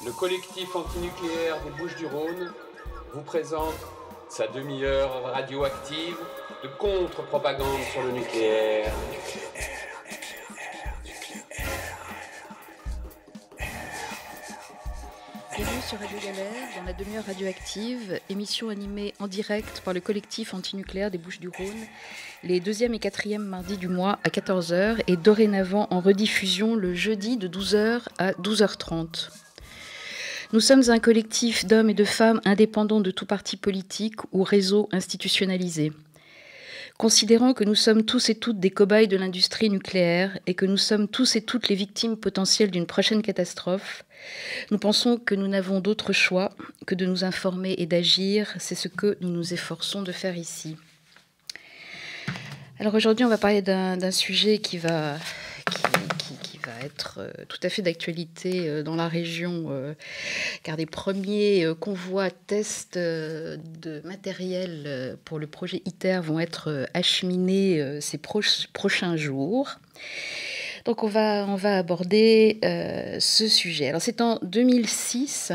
Le collectif antinucléaire des Bouches-du-Rhône vous présente sa demi-heure radioactive de contre-propagande sur le nucléaire. Bienvenue sur Radio Galère, dans la demi-heure radioactive, émission animée en direct par le collectif antinucléaire des Bouches-du-Rhône, les 2e et 4e mardis du mois à 14 h et dorénavant en rediffusion le jeudi de 12 h à 12 h 30. Nous sommes un collectif d'hommes et de femmes indépendants de tout parti politique ou réseau institutionnalisé. Considérant que nous sommes tous et toutes des cobayes de l'industrie nucléaire et que nous sommes tous et toutes les victimes potentielles d'une prochaine catastrophe, nous pensons que nous n'avons d'autre choix que de nous informer et d'agir. C'est ce que nous nous efforçons de faire ici. Alors aujourd'hui, on va parler d'un sujet qui va être tout à fait d'actualité dans la région, car des premiers convois tests de matériel pour le projet ITER vont être acheminés ces prochains jours. Donc on va aborder ce sujet. Alors c'est en 2006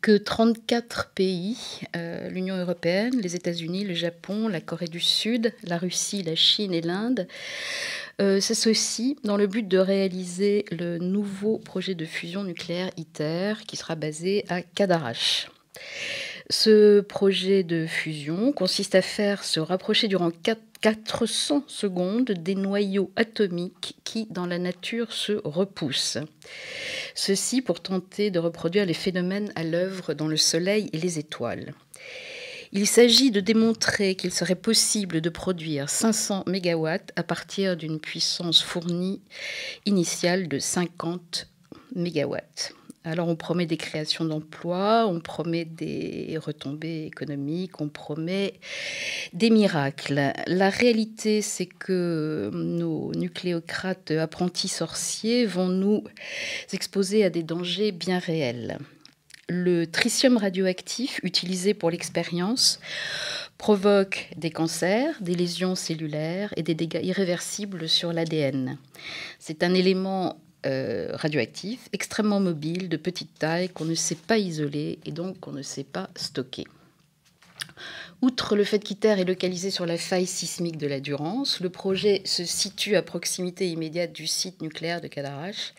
que 34 pays, l'Union européenne, les États-Unis, le Japon, la Corée du Sud, la Russie, la Chine et l'Inde, s'associent dans le but de réaliser le nouveau projet de fusion nucléaire ITER qui sera basé à Cadarache. Ce projet de fusion consiste à faire se rapprocher durant 400 secondes des noyaux atomiques qui, dans la nature, se repoussent. Ceci pour tenter de reproduire les phénomènes à l'œuvre dans le Soleil et les étoiles. Il s'agit de démontrer qu'il serait possible de produire 500 MW à partir d'une puissance fournie initiale de 50 MW. Alors on promet des créations d'emplois, on promet des retombées économiques, on promet des miracles. La réalité, c'est que nos nucléocrates apprentis sorciers vont nous exposer à des dangers bien réels. Le tritium radioactif utilisé pour l'expérience provoque des cancers, des lésions cellulaires et des dégâts irréversibles sur l'ADN. C'est un élément radioactif, extrêmement mobile, de petite taille, qu'on ne sait pas isoler et donc qu'on ne sait pas stocker. Outre le fait qu'ITER est localisé sur la faille sismique de la Durance, le projet se situe à proximité immédiate du site nucléaire de Cadarache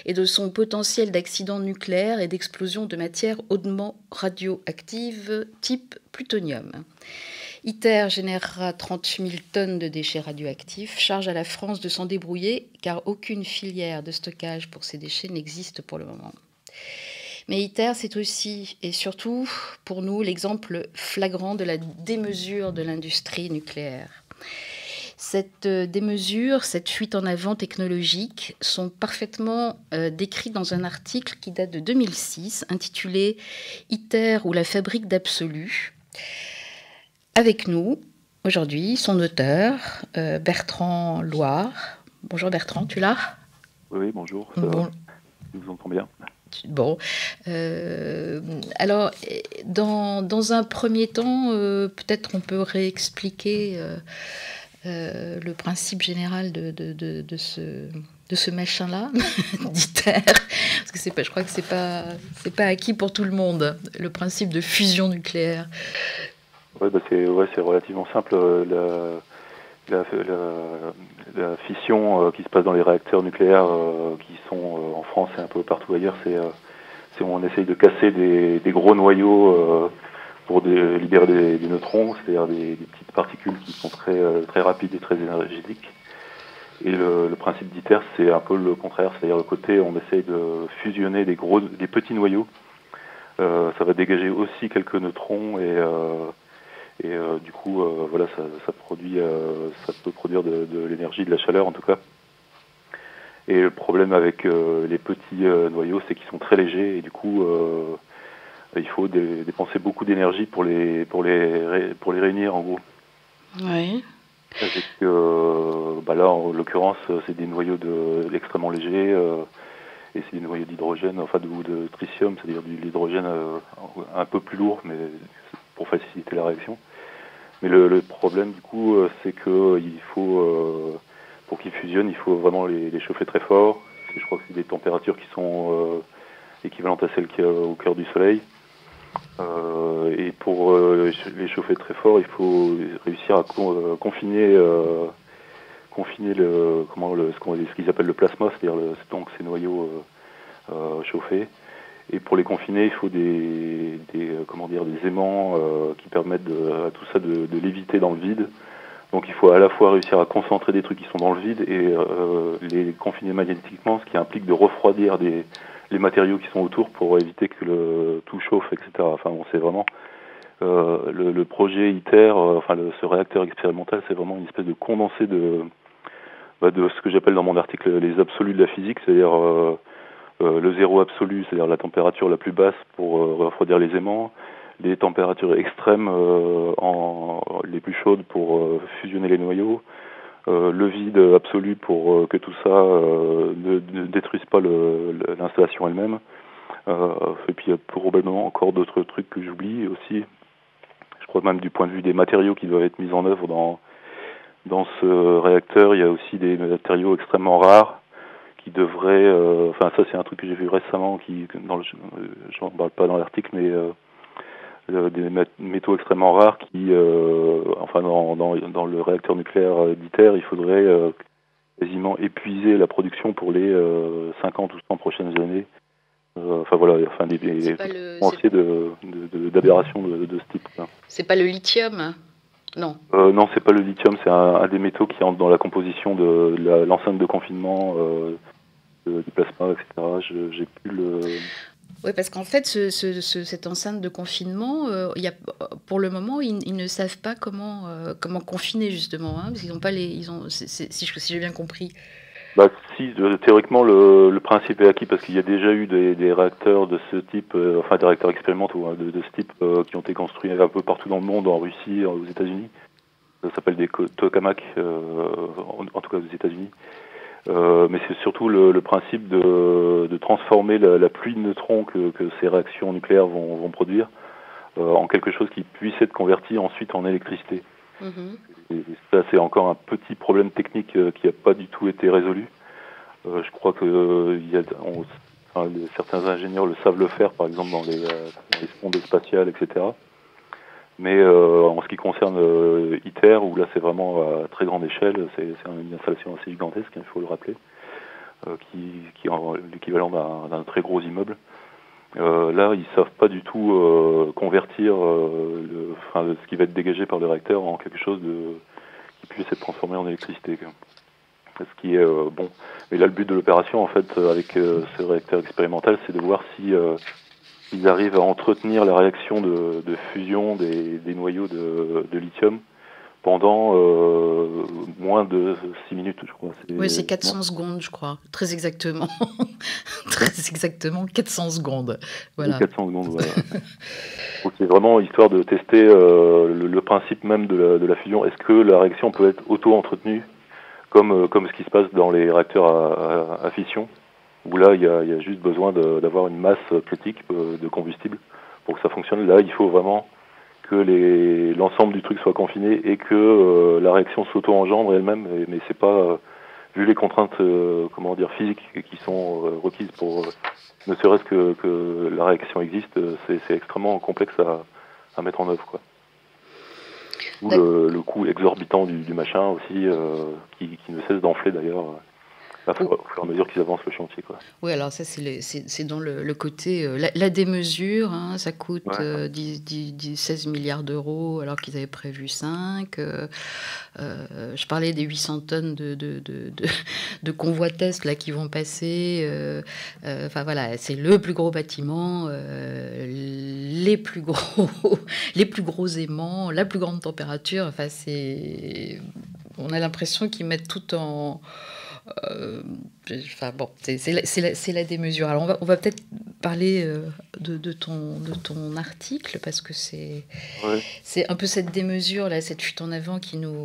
et de son potentiel d'accident nucléaire et d'explosion de matières hautement radioactives type plutonium. ITER générera 30 000 tonnes de déchets radioactifs, charge à la France de s'en débrouiller car aucune filière de stockage pour ces déchets n'existe pour le moment. Mais ITER, c'est aussi et surtout pour nous l'exemple flagrant de la démesure de l'industrie nucléaire. Cette démesure, cette fuite en avant technologique sont parfaitement décrites dans un article qui date de 2006 intitulé « ITER ou la fabrique d'absolu ». Avec nous, aujourd'hui, son auteur, Bertrand Loire. Bonjour Bertrand, tu l'as ? Oui, bonjour, ça va. Je vous entends bien. Bon, alors, dans un premier temps, peut-être on peut réexpliquer le principe général de ce machin-là, d'ITER, parce que je crois que c'est pas acquis pour tout le monde, le principe de fusion nucléaire. C'est relativement simple. La fission qui se passe dans les réacteurs nucléaires qui sont en France et un peu partout ailleurs, c'est on essaye de casser des gros noyaux pour libérer des neutrons, c'est-à-dire des petites particules qui sont très rapides et très énergétiques. Et le principe d'ITER, c'est un peu le contraire, c'est-à-dire le côté on essaye de fusionner des petits noyaux. Ça va dégager aussi quelques neutrons et du coup, voilà, ça peut produire de l'énergie, de la chaleur en tout cas. Et le problème avec les petits noyaux, c'est qu'ils sont très légers et du coup, il faut dépenser beaucoup d'énergie pour les réunir en gros. Oui. Avec là, en l'occurrence, c'est des noyaux extrêmement légers et c'est des noyaux d'hydrogène, ou de tritium, c'est-à-dire de l'hydrogène un peu plus lourd, mais pour faciliter la réaction. Mais le problème, du coup, c'est que pour qu'ils fusionnent, il faut vraiment les chauffer très fort. Je crois que c'est des températures qui sont équivalente à celle qu'il y a au cœur du Soleil. Et pour les chauffer très fort, il faut réussir à confiner ce qu'ils appellent le plasma, c'est-à-dire donc ces noyaux chauffés. Et pour les confiner, il faut des aimants qui permettent à tout ça de léviter dans le vide. Donc il faut à la fois réussir à concentrer des trucs qui sont dans le vide et les confiner magnétiquement, ce qui implique de refroidir les matériaux qui sont autour pour éviter que tout chauffe, etc. Enfin, c'est vraiment le projet ITER, ce réacteur expérimental, c'est vraiment une espèce de condensé de ce que j'appelle dans mon article les absolus de la physique, c'est-à-dire le zéro absolu, c'est-à-dire la température la plus basse pour refroidir les aimants, les températures extrêmes les plus chaudes pour fusionner les noyaux, le vide absolu pour que tout ça ne détruise pas l'installation elle-même. Et puis il y a probablement encore d'autres trucs que j'oublie aussi. Je crois même du point de vue des matériaux qui doivent être mis en œuvre dans ce réacteur, il y a aussi des matériaux extrêmement rares qui devraient, ça c'est un truc que j'ai vu récemment, j'en parle pas dans l'article, mais des métaux extrêmement rares qui, dans le réacteur nucléaire d'ITER, il faudrait quasiment épuiser la production pour les 50 ou 100 prochaines années. Des pensées d'aberration de ce type. C'est pas le lithium, non. Non, c'est pas le lithium, c'est un des métaux qui entre dans la composition de l'enceinte de confinement du plasma, etc. J'ai plus le... Oui, parce qu'en fait, cette enceinte de confinement, pour le moment, ils ne savent pas comment confiner, justement, hein, parce qu'ils n'ont pas si j'ai bien compris. Théoriquement, le principe est acquis parce qu'il y a déjà eu des réacteurs de ce type, des réacteurs expérimentaux de ce type qui ont été construits un peu partout dans le monde, en Russie, aux États-Unis. Ça s'appelle des tokamaks, en tout cas aux États-Unis. Mais c'est surtout le principe de transformer la pluie de neutrons que ces réactions nucléaires vont produire en quelque chose qui puisse être converti ensuite en électricité. Et ça, c'est encore un petit problème technique qui n'a pas du tout été résolu. Je crois que certains ingénieurs le savent le faire, par exemple dans les sondes spatiales, etc. Mais en ce qui concerne ITER, où là c'est vraiment à très grande échelle, c'est une installation assez gigantesque, il faut le rappeler, qui est l'équivalent d'un très gros immeuble. Là, ils savent pas du tout convertir ce qui va être dégagé par le réacteur en quelque chose qui puisse être transformé en électricité. Ce qui est bon. Mais là, le but de l'opération, en fait, avec ce réacteur expérimental, c'est de voir si ils arrivent à entretenir la réaction de fusion des noyaux de lithium pendant moins de 6 minutes, je crois. Oui, c'est 400 secondes, je crois, très exactement. Très exactement, 400 secondes. Voilà. 400 secondes, voilà. Donc, c'est vraiment histoire de tester le principe même de la fusion. Est-ce que la réaction peut être auto-entretenue comme ce qui se passe dans les réacteurs à fission, où là, il y a juste besoin d'avoir une masse critique de combustible pour que ça fonctionne. Là, il faut vraiment que l'ensemble du truc soit confiné et que la réaction s'auto-engendre elle-même, mais c'est pas vu les contraintes physiques qui sont requises pour ne serait-ce que la réaction existe, c'est extrêmement complexe à mettre en œuvre, quoi. Ou le coût exorbitant du machin aussi, qui ne cesse d'enfler d'ailleurs au fur et à mesure qu'ils avancent le chantier, quoi. Oui, alors ça c'est dans le côté la démesure, hein, ça coûte 16 milliards d'euros alors qu'ils avaient prévu 5. Je parlais des 800 tonnes de convois test là qui vont passer. Voilà, c'est le plus gros bâtiment, les plus gros aimants, la plus grande température. Enfin, on a l'impression qu'ils mettent tout en c'est la démesure. Alors on va peut-être parler de ton article parce que c'est un peu cette démesure là, cette fuite en avant qui nous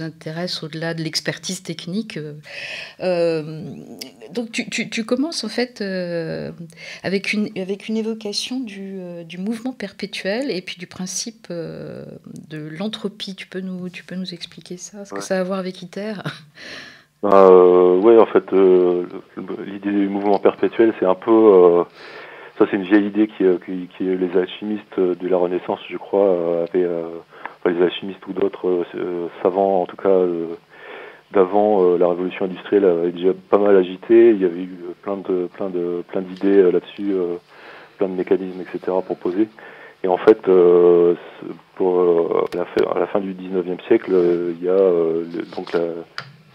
intéresse au-delà de l'expertise technique. Donc tu commences en fait avec une évocation du mouvement perpétuel et puis du principe de l'entropie. Tu peux nous expliquer ça, ce que ça a à voir avec ITER? Ouais, en fait, l'idée du mouvement perpétuel, c'est un peu... ça, c'est une vieille idée qui les alchimistes de la Renaissance, je crois, avaient... enfin, les alchimistes ou d'autres savants, en tout cas, d'avant la révolution industrielle, avaient déjà pas mal agité. Il y avait eu plein d'idées là-dessus, plein de mécanismes, etc. proposés. Et en fait, à la fin du 19e siècle, il y a donc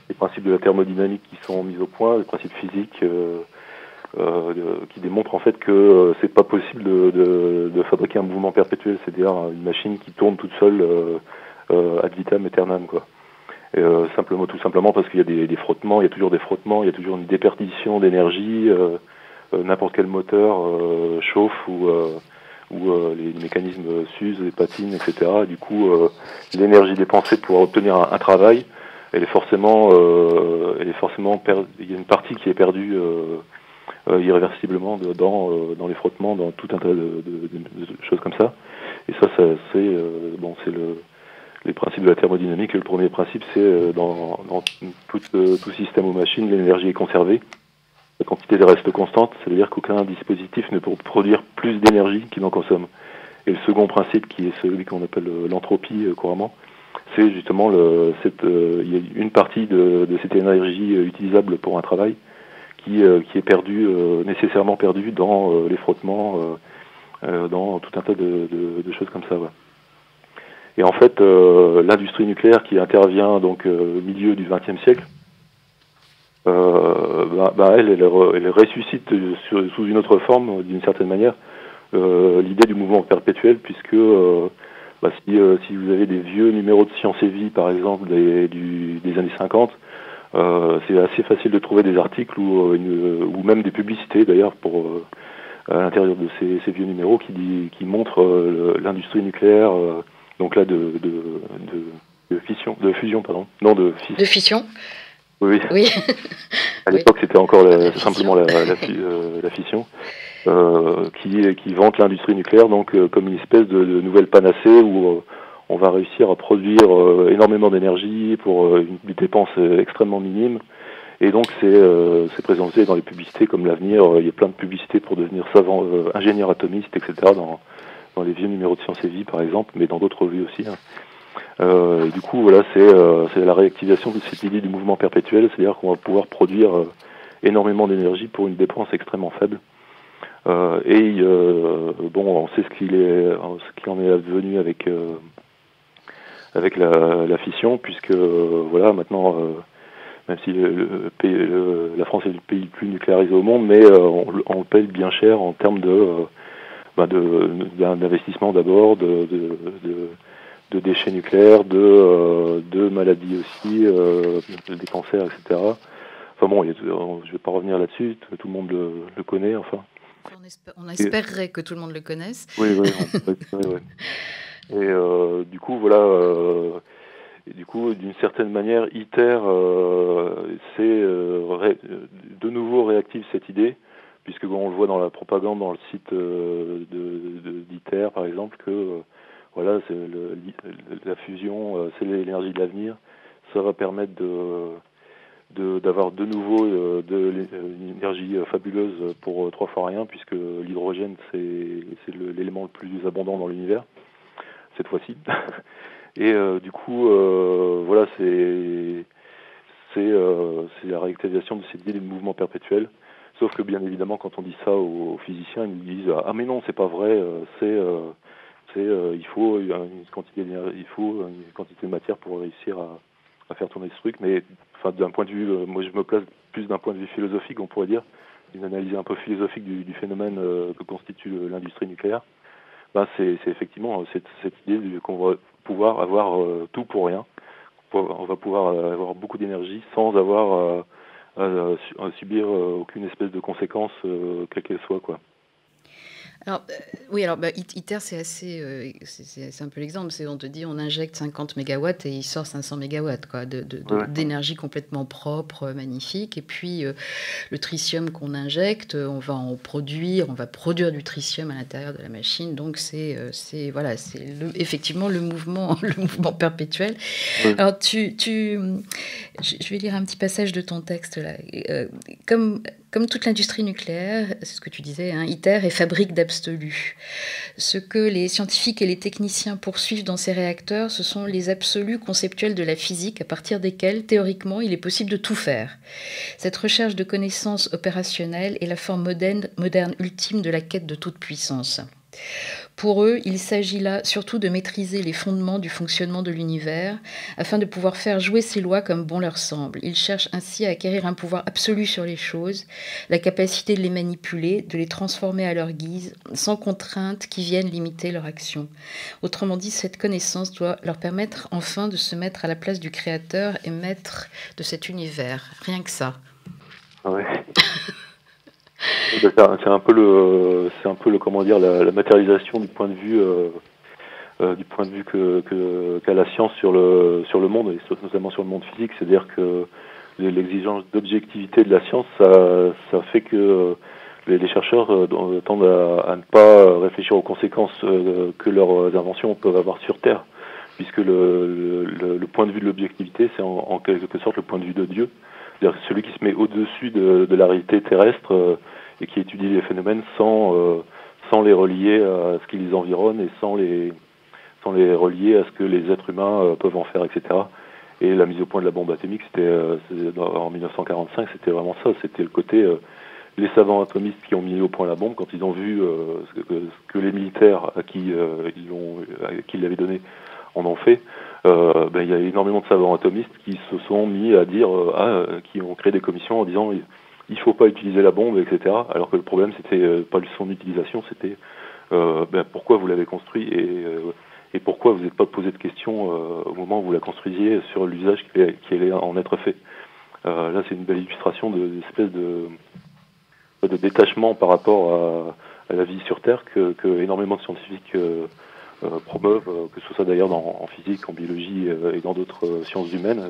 les principes de la thermodynamique qui sont mis au point, les principes physiques qui démontrent en fait que c'est pas possible de fabriquer un mouvement perpétuel, c'est-à-dire une machine qui tourne toute seule ad vitam aeternam, quoi. Et, tout simplement parce qu'il y a des frottements, il y a toujours des frottements, il y a toujours une déperdition d'énergie, n'importe quel moteur chauffe ou les mécanismes s'usent, les patines, etc. Du coup, l'énergie dépensée pour obtenir un travail, il y a une partie qui est perdue irréversiblement dans les frottements, dans tout un tas de choses comme ça. Et ça c'est les principes de la thermodynamique. Le premier principe, c'est dans tout système ou machine, l'énergie est conservée. La quantité reste constante, ça veut dire qu'aucun dispositif ne peut produire plus d'énergie qu'il en consomme. Et le second principe, qui est celui qu'on appelle l'entropie couramment, c'est justement il y a une partie de cette énergie utilisable pour un travail qui est perdue, nécessairement perdue dans les frottements, dans tout un tas de choses comme ça. Ouais. Et en fait, l'industrie nucléaire qui intervient donc au milieu du XXe siècle, elle ressuscite sous une autre forme, d'une certaine manière, l'idée du mouvement perpétuel, puisque si vous avez des vieux numéros de Science et Vie, par exemple, des années 50, c'est assez facile de trouver des articles ou même des publicités, d'ailleurs, à l'intérieur de ces vieux numéros qui montrent l'industrie nucléaire, donc là de fusion, pardon. Non, de fission. De fission. Oui. À l'époque, c'était encore simplement la fission, qui vante l'industrie nucléaire donc comme une espèce de nouvelle panacée où on va réussir à produire énormément d'énergie pour une dépense extrêmement minime. Et donc c'est présenté dans les publicités comme l'avenir. Il y a plein de publicités pour devenir savant, ingénieur atomiste, etc. dans les vieux numéros de Science et Vie, par exemple, mais dans d'autres revues aussi. Hein. Et du coup, voilà, c'est la réactivation de cette idée du mouvement perpétuel, c'est-à-dire qu'on va pouvoir produire énormément d'énergie pour une dépense extrêmement faible. On sait ce qu'il en est advenu avec la fission, puisque voilà, maintenant, même si la France est le pays le plus nucléarisé au monde, mais on le paye bien cher en termes d'investissement d'abord, de déchets nucléaires, de maladies aussi, des cancers, etc. Enfin bon, je vais pas revenir là-dessus, tout le monde le connaît, enfin. On espérerait que tout le monde le connaisse. Oui, on peut espérer, ouais. Et du coup, voilà, d'une certaine manière, ITER, de nouveau réactive cette idée, puisque on le voit dans la propagande, dans le site d'ITER, par exemple, que voilà, la fusion, c'est l'énergie de l'avenir. Ça va permettre d'avoir de nouveau une énergie fabuleuse pour 3 fois rien, puisque l'hydrogène, c'est l'élément le plus abondant dans l'univers, cette fois-ci. Et du coup, voilà, c'est la réactivation de cette idée du mouvement perpétuel. Sauf que bien évidemment, quand on dit ça aux physiciens, ils nous disent « Ah mais non, c'est pas vrai, il faut une quantité de matière pour réussir à faire tourner ce truc. » Mais enfin, d'un point de vue, moi je me place plus d'un point de vue philosophique, on pourrait dire, une analyse un peu philosophique du phénomène que constitue l'industrie nucléaire. C'est effectivement cette idée qu'on va pouvoir avoir tout pour rien. On va pouvoir avoir beaucoup d'énergie sans avoir à subir aucune espèce de conséquence, quelle qu'elle soit, quoi. Alors, oui, alors ITER, c'est assez, c'est un peu l'exemple. C'est on te dit, on injecte 50 mégawatts et il sort 500 mégawatts, quoi, Ouais. d'énergie complètement propre, magnifique. Et puis, le tritium qu'on injecte, on va produire du tritium à l'intérieur de la machine. Donc, voilà, c'est effectivement le mouvement, le mouvement perpétuel. Ouais. Alors, je vais lire un petit passage de ton texte là. Comme toute l'industrie nucléaire, c'est ce que tu disais, hein, ITER est fabrique d'absolus. Ce que les scientifiques et les techniciens poursuivent dans ces réacteurs, ce sont les absolus conceptuels de la physique à partir desquels, théoriquement, il est possible de tout faire. Cette recherche de connaissances opérationnelles est la forme moderne ultime de la quête de toute puissance. Pour eux, il s'agit là surtout de maîtriser les fondements du fonctionnement de l'univers afin de pouvoir faire jouer ces lois comme bon leur semble. Ils cherchent ainsi à acquérir un pouvoir absolu sur les choses, la capacité de les manipuler, de les transformer à leur guise, sans contraintes qui viennent limiter leur action. Autrement dit, cette connaissance doit leur permettre enfin de se mettre à la place du créateur et maître de cet univers. Rien que ça. Ouais. C'est un peu le comment dire la matérialisation du point de vue qu'a la science sur le monde et notamment sur le monde physique, c'est-à-dire que l'exigence d'objectivité de la science, ça fait que les chercheurs tendent à ne pas réfléchir aux conséquences que leurs inventions peuvent avoir sur Terre, puisque le point de vue de l'objectivité, c'est en quelque sorte le point de vue de Dieu, c'est-à-dire celui qui se met au-dessus de la réalité terrestre et qui étudie les phénomènes sans les relier à ce qui les environne et sans les relier à ce que les êtres humains peuvent en faire, etc. Et la mise au point de la bombe atomique, en 1945, c'était vraiment ça. C'était le côté les savants atomistes qui ont mis au point la bombe, quand ils ont vu ce que les militaires à qui ils l'avaient donné en ont fait. Il y a énormément de savants atomistes qui se sont mis à dire, qui ont créé des commissions en disant il faut pas utiliser la bombe, etc. Alors que le problème, c'était pas son utilisation, c'était pourquoi vous l'avez construit et pourquoi vous n'êtes pas posé de questions au moment où vous la construisiez sur l'usage qui allait en être fait. Là, c'est une belle illustration d'espèce de détachement par rapport à la vie sur Terre que énormément de scientifiques promeuvent, que ce soit d'ailleurs en physique, en biologie et dans d'autres sciences humaines.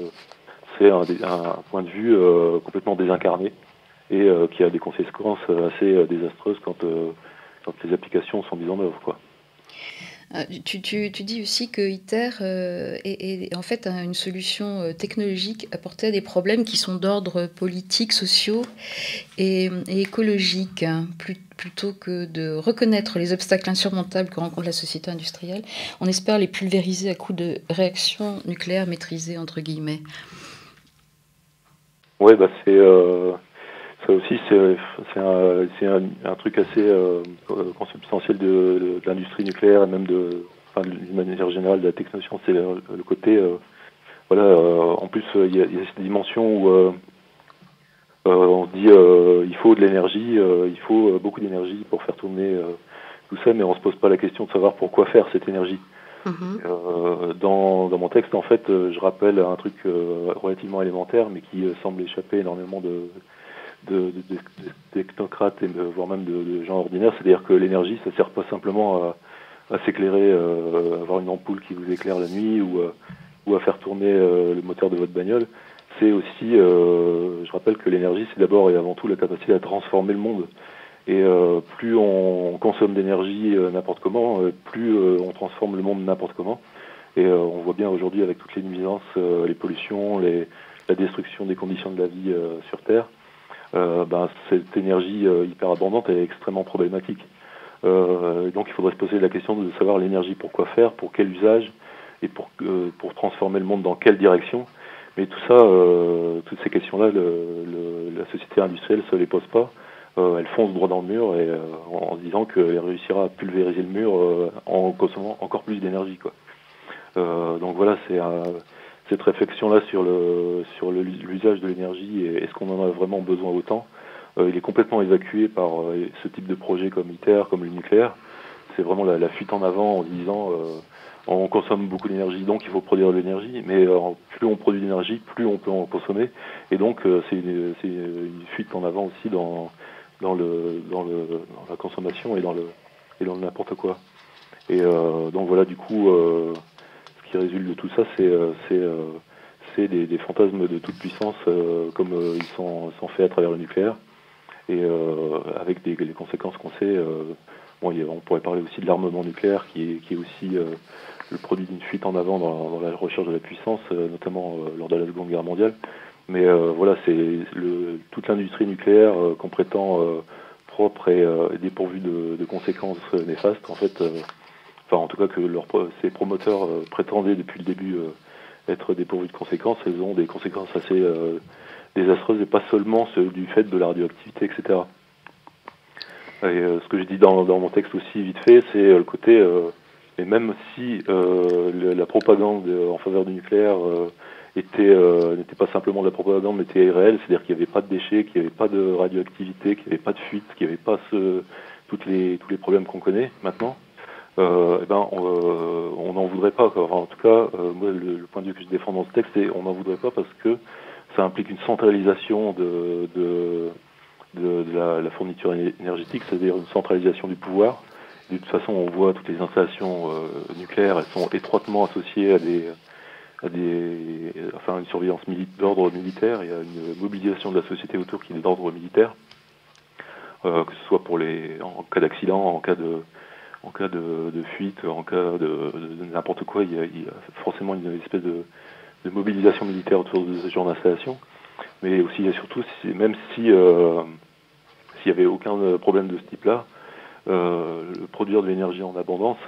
C'est un point de vue complètement désincarné et qui a des conséquences assez désastreuses quand les applications sont mises en œuvre, quoi. Tu dis aussi que ITER est en fait une solution technologique apportée à des problèmes qui sont d'ordre politique, sociaux et écologique, hein, plutôt que de reconnaître les obstacles insurmontables que rencontre la société industrielle. On espère les pulvériser à coups de réactions nucléaires maîtrisées, entre guillemets. Ouais, ça aussi, c'est un truc assez consubstantiel de l'industrie nucléaire et même d'une manière générale de la technoscience. C'est le côté, en plus, il y a cette dimension où on se dit il faut de l'énergie, il faut beaucoup d'énergie pour faire tourner tout ça, mais on se pose pas la question de savoir pourquoi faire cette énergie. Dans mon texte, en fait, je rappelle un truc relativement élémentaire, mais qui semble échapper énormément de technocrates et voire même de gens ordinaires, c'est-à-dire que l'énergie, ça sert pas simplement à s'éclairer, avoir une ampoule qui vous éclaire la nuit ou à faire tourner le moteur de votre bagnole. C'est aussi, je rappelle que l'énergie, c'est d'abord et avant tout la capacité à transformer le monde. Et plus on consomme d'énergie n'importe comment, plus on transforme le monde n'importe comment. Et on voit bien aujourd'hui avec toutes les nuisances, les pollutions, la destruction des conditions de la vie sur Terre. Cette énergie hyper abondante est extrêmement problématique. Donc il faudrait se poser la question de savoir l'énergie, pourquoi faire, pour quel usage, et pour transformer le monde dans quelle direction. Mais tout ça, toutes ces questions-là, la société industrielle ne se les pose pas. Elle fonce droit dans le mur et en se disant qu'elle réussira à pulvériser le mur en consommant encore plus d'énergie, quoi. Donc voilà, c'est cette réflexion-là sur l'usage de l'énergie et est-ce qu'on en a vraiment besoin autant, il est complètement évacué par ce type de projet comme ITER, comme le nucléaire. C'est vraiment la fuite en avant en disant on consomme beaucoup d'énergie, donc il faut produire de l'énergie, mais plus on produit d'énergie, plus on peut en consommer, et donc c'est une fuite en avant aussi dans la consommation et dans c'est n'importe quoi. Et donc voilà, du coup, ce qui résulte de tout ça, c'est des fantasmes de toute puissance, comme ils sont faits à travers le nucléaire, et avec les conséquences qu'on sait. Bon, on pourrait parler aussi de l'armement nucléaire, qui est aussi le produit d'une fuite en avant dans la recherche de la puissance, notamment lors de la Seconde Guerre mondiale. Mais voilà, c'est toute l'industrie nucléaire qu'on prétend propre et dépourvue de conséquences néfastes, en fait. Enfin, en tout cas, que ces promoteurs prétendaient depuis le début être dépourvus de conséquences. Elles ont des conséquences assez désastreuses, et pas seulement du fait de la radioactivité, etc. Et ce que je dis dans mon texte aussi, vite fait, c'est le côté... et même si la propagande en faveur du nucléaire n'était pas simplement de la propagande, mais était réelle, c'est-à-dire qu'il n'y avait pas de déchets, qu'il n'y avait pas de radioactivité, qu'il n'y avait pas de fuite, qu'il n'y avait pas tous les problèmes qu'on connaît maintenant, on n'en voudrait pas, quoi. Enfin, en tout cas, moi, le point de vue que je défends dans ce texte, c'est on n'en voudrait pas parce que ça implique une centralisation de la fourniture énergétique, c'est-à-dire une centralisation du pouvoir. De toute façon, on voit toutes les installations nucléaires, elles sont étroitement associées à une surveillance d'ordre militaire. Il y a une mobilisation de la société autour qui est d'ordre militaire, que ce soit en cas d'accident, en cas de fuite, en cas de n'importe quoi. Il y a forcément une espèce de mobilisation militaire autour de ce genre d'installation. Mais aussi et surtout, même s'il n'y avait aucun problème de ce type-là, produire de l'énergie en abondance,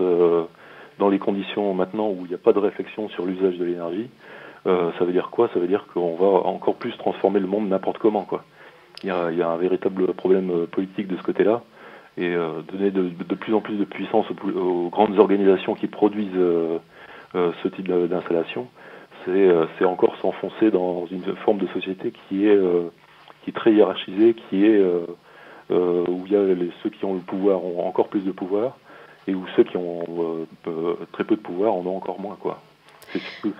dans les conditions maintenant où il n'y a pas de réflexion sur l'usage de l'énergie, ça veut dire quoi? Ça veut dire qu'on va encore plus transformer le monde n'importe comment, quoi. Il y a un véritable problème politique de ce côté-là, et donner de plus en plus de puissance aux grandes organisations qui produisent ce type d'installation, c'est encore s'enfoncer dans une forme de société qui est très hiérarchisée, où il y a ceux qui ont le pouvoir ont encore plus de pouvoir, et où ceux qui ont très peu de pouvoir en ont encore moins, quoi. C'est surtout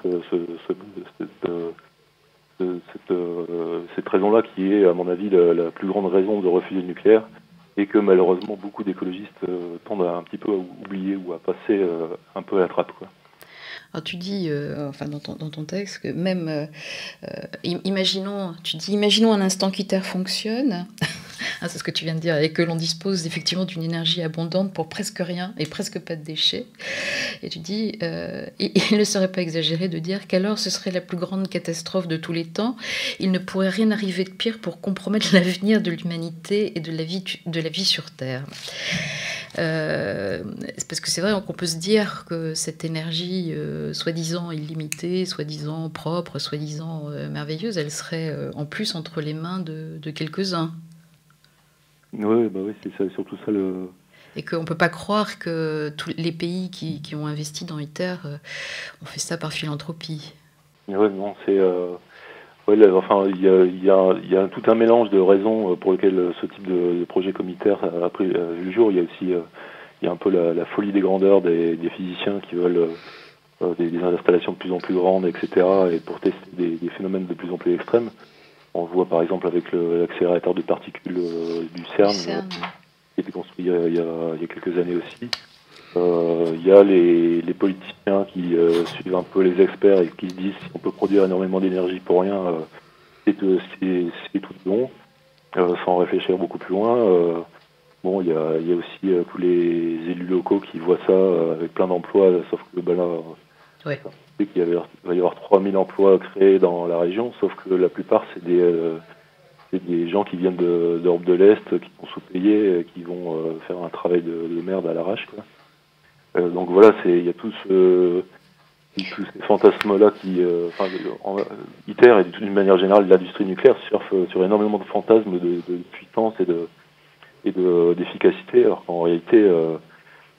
cette raison-là qui est, à mon avis, la plus grande raison de refuser le nucléaire, et que malheureusement beaucoup d'écologistes tendent un petit peu à oublier ou à passer un peu à la trappe, quoi. Alors tu dis, dans ton texte, que même, imaginons un instant qu'ITER fonctionne, c'est ce que tu viens de dire, et que l'on dispose effectivement d'une énergie abondante pour presque rien et presque pas de déchets. Et tu dis, il ne serait pas exagéré de dire qu'alors ce serait la plus grande catastrophe de tous les temps. Il ne pourrait rien arriver de pire pour compromettre l'avenir de l'humanité et de la vie sur Terre. Parce que c'est vrai qu'on peut se dire que cette énergie soi-disant illimitée, soi-disant propre, soi-disant merveilleuse, elle serait en plus entre les mains de quelques-uns. Oui, c'est surtout ça le... Et qu'on ne peut pas croire que tous les pays qui ont investi dans ITER ont fait ça par philanthropie. Oui, non, c'est... il y a tout un mélange de raisons pour lesquelles ce type de projet comme ITER a pris le jour. Il y a aussi il y a un peu la folie des grandeurs des physiciens qui veulent des installations de plus en plus grandes, etc., et pour tester des phénomènes de plus en plus extrêmes. On le voit par exemple avec l'accélérateur de particules du CERN, qui a été construit il y a quelques années aussi. Il y a les politiciens qui suivent un peu les experts et qui se disent si on peut produire énormément d'énergie pour rien, c'est tout bon, sans réfléchir beaucoup plus loin. Il y a aussi tous les élus locaux qui voient ça avec plein d'emplois, sauf que là, ouais. Il va y avoir 3000 emplois créés dans la région, sauf que la plupart c'est des gens qui viennent d'Europe de l'Est, qui sont sous-payés, qui vont faire un travail de merde à l'arrache, quoi. Donc voilà, il y a tous ces fantasmes-là qui... ITER et d'une manière générale l'industrie nucléaire surfe sur énormément de fantasmes de puissance et d'efficacité, alors qu'en réalité...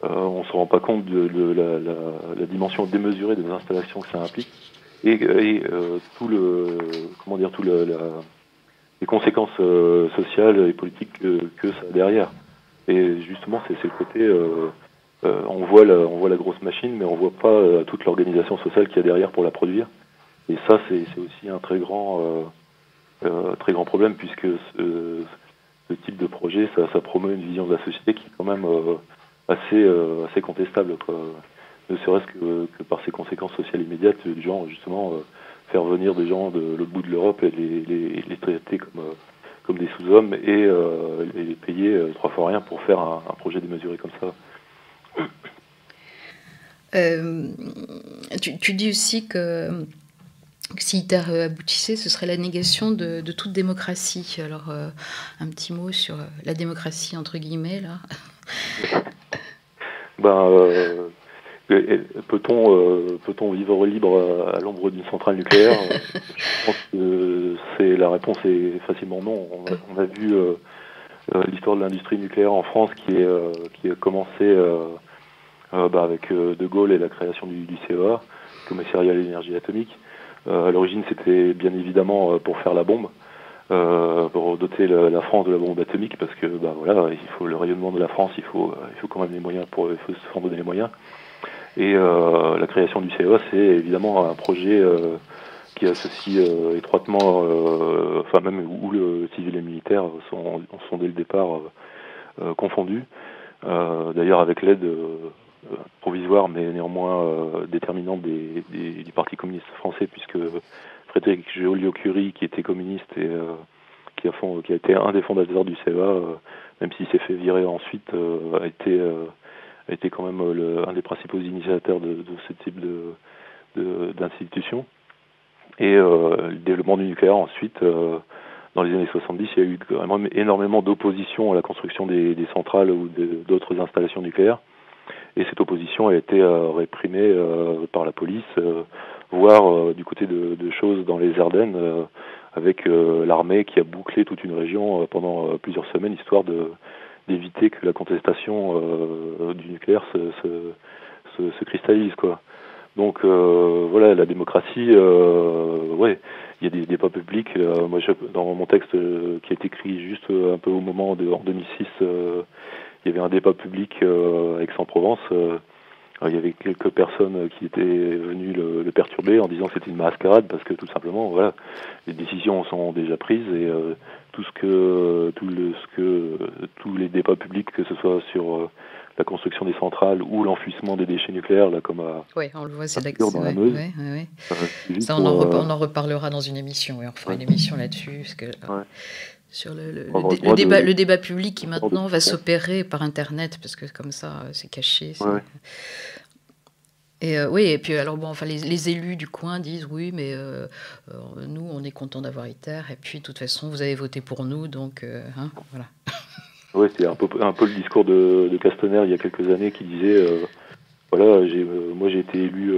on ne se rend pas compte de la dimension démesurée des installations que ça implique et les conséquences sociales et politiques que ça a derrière. Et justement, c'est le côté, on voit la grosse machine, mais on voit pas toute l'organisation sociale qu'il y a derrière pour la produire. Et ça, c'est aussi un très grand problème, puisque ce type de projet, ça promeut une vision de la société qui est quand même assez contestable, quoi. Ne serait-ce que par ses conséquences sociales immédiates, du genre justement faire venir des gens de l'autre bout de l'Europe et les traiter comme des sous-hommes et les payer 3 fois rien pour faire un projet démesuré comme ça. Tu dis aussi que si ITER aboutissait, ce serait la négation de toute démocratie. Alors, un petit mot sur la démocratie, entre guillemets, là. Peut-on vivre libre à l'ombre d'une centrale nucléaire? Je pense que la réponse est facilement non. On a vu l'histoire de l'industrie nucléaire en France qui a commencé avec De Gaulle et la création du CEA, Commissariat à l'énergie atomique. À l'origine, c'était bien évidemment pour faire la bombe, pour doter la France de la bombe atomique, parce que voilà, il faut le rayonnement de la France, il faut quand même les moyens, il faut s'en donner les moyens. Et la création du CEA, c'est évidemment un projet qui associe étroitement, enfin même où le civil et le militaire sont dès le départ confondus. D'ailleurs avec l'aide provisoire mais néanmoins déterminante du Parti communiste français, puisque Frédéric Joliot-Curie, qui était communiste et qui a été un des fondateurs du CEA, même s'il s'est fait virer ensuite, a été quand même un des principaux initiateurs de ce type d'institution. Et le développement du nucléaire ensuite, dans les années 70, il y a eu vraiment énormément d'opposition à la construction des centrales ou d'autres installations nucléaires. Et cette opposition a été réprimée par la police, voire du côté de choses dans les Ardennes, avec l'armée qui a bouclé toute une région pendant plusieurs semaines, histoire d'éviter que la contestation du nucléaire se cristallise, quoi. Donc voilà, la démocratie, ouais, il y a des débats publics. Moi, dans mon texte qui a été écrit juste un peu au moment en 2006, il y avait un débat public à Aix-en-Provence. Il y avait quelques personnes qui étaient venues le perturber en disant que c'était une mascarade, parce que tout simplement, voilà, les décisions sont déjà prises et tous les débats publics, que ce soit sur la construction des centrales ou l'enfouissement des déchets nucléaires, là, comme oui, on le voit, c'est dans la Meuse. Ça, on en reparlera dans une émission. Oui, on fera une émission là-dessus, parce que sur le débat public qui maintenant va s'opérer par Internet, parce que comme ça, c'est caché. Et oui, et puis alors bon, enfin les élus du coin disent oui, mais nous, on est contents d'avoir ITER, et puis de toute façon, vous avez voté pour nous, donc voilà. Oui, c'est un peu le discours de Castaner il y a quelques années, qui disait voilà, moi j'ai été élu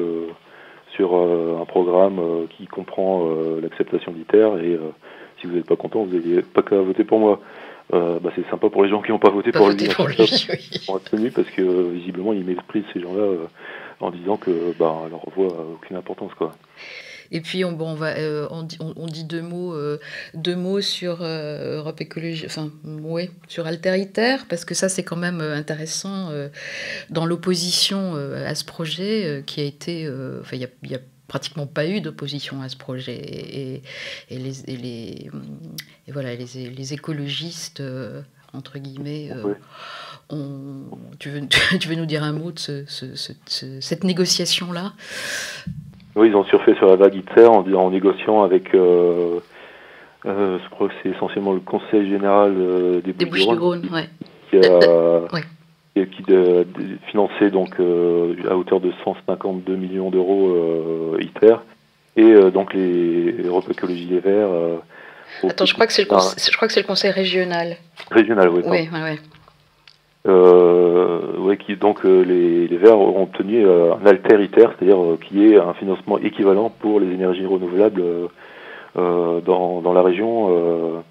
sur un programme qui comprend l'acceptation d'ITER, et si vous n'êtes pas content, vous n'avez pas qu'à voter pour moi. C'est sympa pour les gens qui n'ont pas voté pour lui. Oui. Parce que visiblement il méprise ces gens-là en disant que leur voix n'a aucune importance, quoi. Et puis on dit deux mots sur Europe Écologie, sur Alter ITER, parce que ça c'est quand même intéressant dans l'opposition à ce projet qui a été, il y a pratiquement pas eu d'opposition à ce projet, et les écologistes entre guillemets. Tu veux nous dire un mot de cette négociation-là? Oui, ils ont surfé sur la vague ITER en négociant avec, je crois que c'est essentiellement le Conseil général des Bouches-du-Rhône, qui a financé donc à hauteur de 152 millions d'euros ITER, et donc les Europe Écologie Les Verts. Attends, je crois que c'est le Conseil régional. Régional, oui. Oui. Donc les Verts ont obtenu un alter ITER, c'est-à-dire qui est un financement équivalent pour les énergies renouvelables dans la région,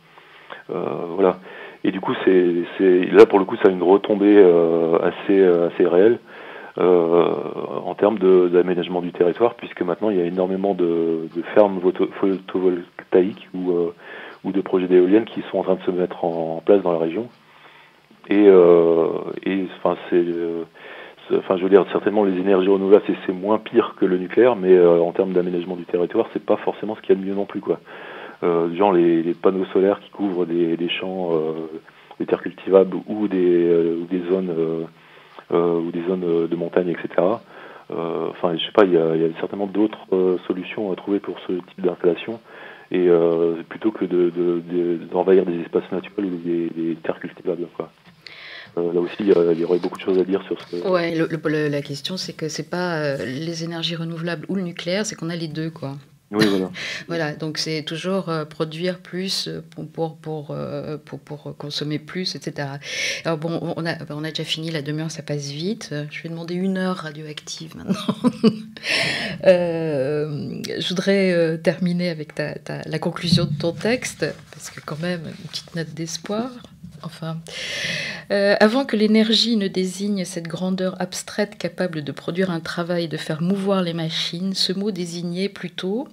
voilà. Et du coup, là pour le coup, ça a une retombée assez réelle en termes d'aménagement du territoire, puisque maintenant il y a énormément de fermes photovoltaïques ou de projets d'éoliennes qui sont en train de se mettre en place dans la région. Et je veux dire, certainement les énergies renouvelables c'est moins pire que le nucléaire, mais en termes d'aménagement du territoire, c'est pas forcément ce qu'il y a de mieux non plus, quoi. Genre les panneaux solaires qui couvrent des champs, des terres cultivables ou des zones ou des zones de montagne, etc. Enfin, je sais pas, il y a certainement d'autres solutions à trouver pour ce type d'installation, et plutôt que d'envahir des espaces naturels ou des terres cultivables, quoi. Là aussi, il y aurait beaucoup de choses à dire sur ce... Ouais, la question, c'est que c'est pas les énergies renouvelables ou le nucléaire, c'est qu'on a les deux, quoi. Oui, voilà. Voilà, donc c'est toujours produire plus pour consommer plus, etc. Alors bon, on a déjà fini la demi-heure, ça passe vite. Je vais demander 1 heure radioactive maintenant. Je voudrais terminer avec la conclusion de ton texte, parce que quand même, une petite note d'espoir. Enfin, avant que l'énergie ne désigne cette grandeur abstraite capable de produire un travail et de faire mouvoir les machines, ce mot désignait plutôt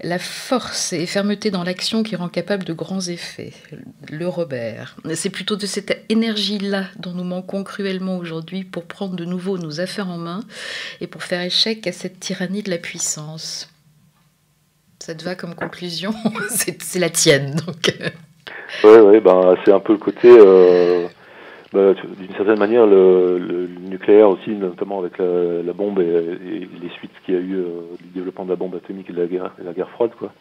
la force et fermeté dans l'action qui rend capable de grands effets. Le Robert. C'est plutôt de cette énergie-là dont nous manquons cruellement aujourd'hui pour prendre de nouveau nos affaires en main et pour faire échec à cette tyrannie de la puissance. Ça te va comme conclusion? C'est la tienne, donc... Ouais, ben, c'est un peu le côté, d'une certaine manière, le nucléaire aussi, notamment avec la bombe et les suites qu'il y a eu du développement de la bombe atomique et de la guerre froide, quoi.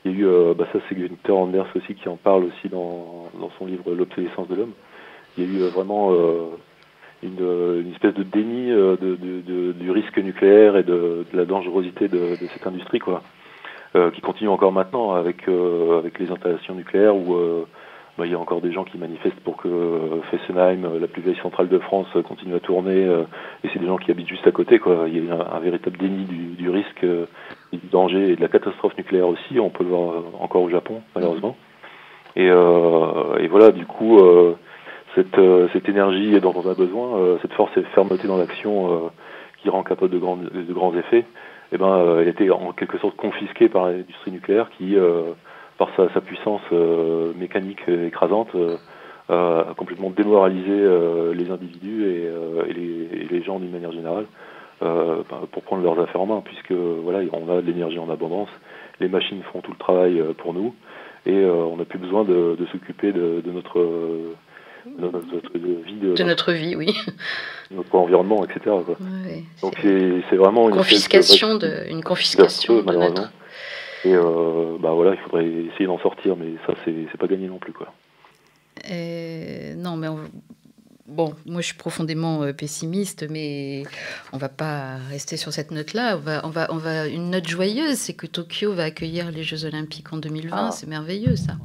Il y a eu, ça c'est Günther Anders aussi qui en parle aussi dans son livre L'obsolescence de l'homme. Il y a eu vraiment une espèce de déni du risque nucléaire et de la dangerosité de cette industrie, quoi. Qui continue encore maintenant avec les installations nucléaires où il y a encore des gens qui manifestent pour que Fessenheim, la plus vieille centrale de France, continue à tourner, et c'est des gens qui habitent juste à côté, quoi. Il y a un véritable déni du risque, et du danger et de la catastrophe nucléaire aussi. On peut le voir encore au Japon, malheureusement. Et voilà, du coup, cette énergie dont on a besoin, cette force et fermeté dans l'action qui rend capable de grands effets, elle a été en quelque sorte confisquée par l'industrie nucléaire qui, par sa puissance mécanique écrasante, a complètement démoralisé les individus et les gens d'une manière générale pour prendre leurs affaires en main, puisque voilà, on a de l'énergie en abondance, les machines font tout le travail pour nous, et on n'a plus besoin de s'occuper de notre vie, de notre vie, oui. Notre environnement, etc. Quoi. Ouais, donc c'est vraiment une confiscation une confiscation de notre... Et voilà, il faudrait essayer d'en sortir, mais ça c'est pas gagné non plus, quoi. Non, mais bon, moi je suis profondément pessimiste, mais on va pas rester sur cette note-là. On va une note joyeuse, c'est que Tokyo va accueillir les Jeux Olympiques en 2020. C'est merveilleux, ça.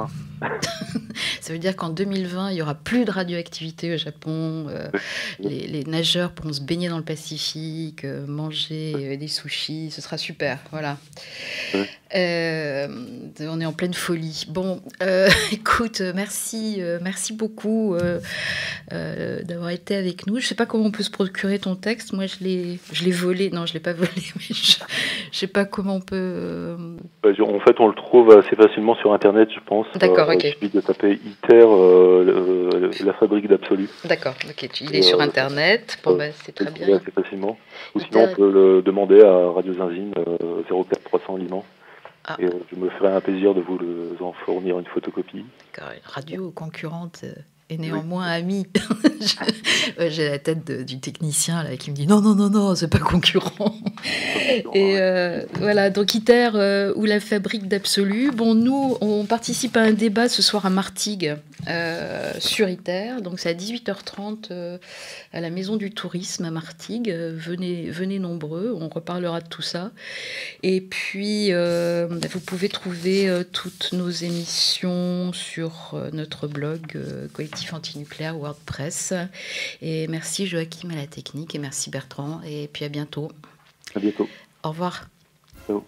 Ça veut dire qu'en 2020, il y aura plus de radioactivité au Japon. Les nageurs pourront se baigner dans le Pacifique, manger des sushis. Ce sera super, voilà. On est en pleine folie. Bon, écoute, merci beaucoup d'avoir été avec nous. Je ne sais pas comment on peut se procurer ton texte. Moi, je l'ai volé. Non, je ne l'ai pas volé, mais je ne sais pas comment on peut... En fait, on le trouve assez facilement sur Internet, je pense. D'accord, ok. Il suffit de taper ITER, la fabrique d'absolu. D'accord, ok. Il est sur Internet. Bon, c'est très bien. Assez facilement. Ou sinon, on peut le demander à Radio Zinzine, 04 300 Liman. Ah. Et je me ferai un plaisir de vous en fournir une photocopie. D'accord, une radio concurrente et néanmoins amie. J'ai la tête du technicien là, qui me dit non, c'est pas concurrent. Et voilà, donc ITER ou la fabrique d'absolu. Bon, nous, on participe à un débat ce soir à Martigues sur ITER. Donc c'est à 18h30 à la Maison du Tourisme à Martigues. Venez nombreux, on reparlera de tout ça. Et puis, vous pouvez trouver toutes nos émissions sur notre blog Collectif Antinucléaire WordPress. Et merci Joachim à la technique et merci Bertrand. Et puis à bientôt. À bientôt. Au revoir. Ciao.